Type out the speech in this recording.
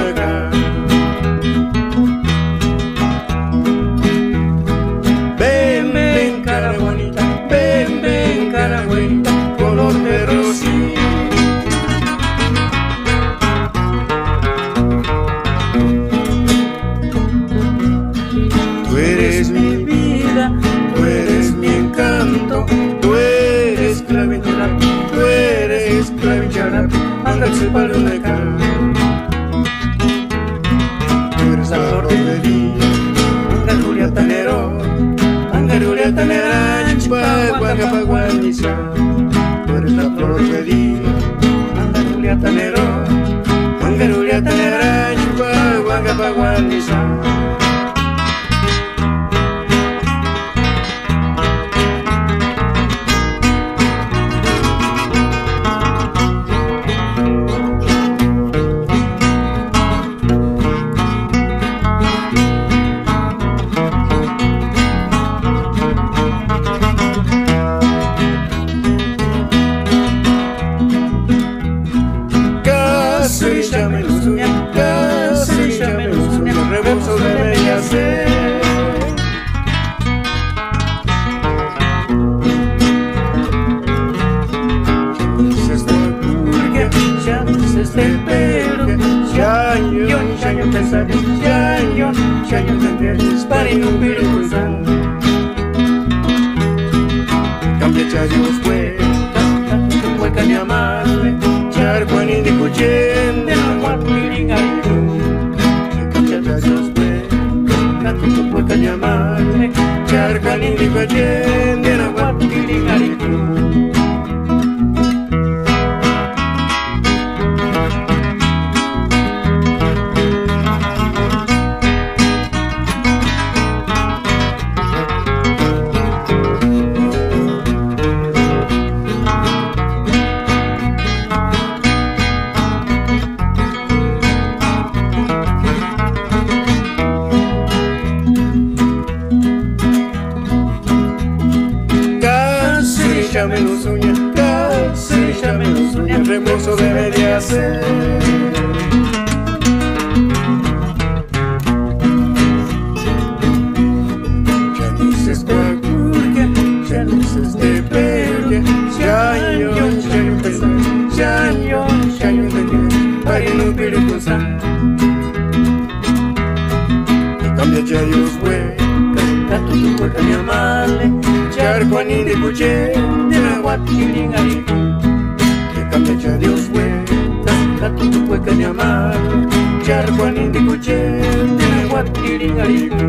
acá. Ven, ven, cara bonita, ven, ven, cara bonita, color de rosita. Tú eres mi vida, tú eres mi encanto, tú eres clavichara, tú eres clavichara, andarse para una acá. Tú eres la flor de día, angarulia tanero, angarulia tanera, chipaguagapaguaniza. Tú eres la flor de día, angarulia tanero, angarulia tanera, chipaguagapaguaniza. Rebozo debería ser. Porque ya dices de pero ya yo empezaré, ya yo entenderé para inútil cruzar. Cambia ya Dios fue, tu hueca ni amarle, charco ni de cuchen, de la guapiringarito. Tu puedes llamarme charcani de cochen de la guapiringarito. Llame los uñas, casi llame los uñas, remozo debería ser. Ya dices de curque, ya dices de perque, ya yo empecé, ya yo entendí, para inútil cruzar. Cambia ya Dios fue, gato tu puerta ni amarle, charco ni de cuchen, de la guapiringarito. Que cambia ya Dios vuelta, gato tu puerta ni amarle, charco ni de cuchen, de la guapiringarito.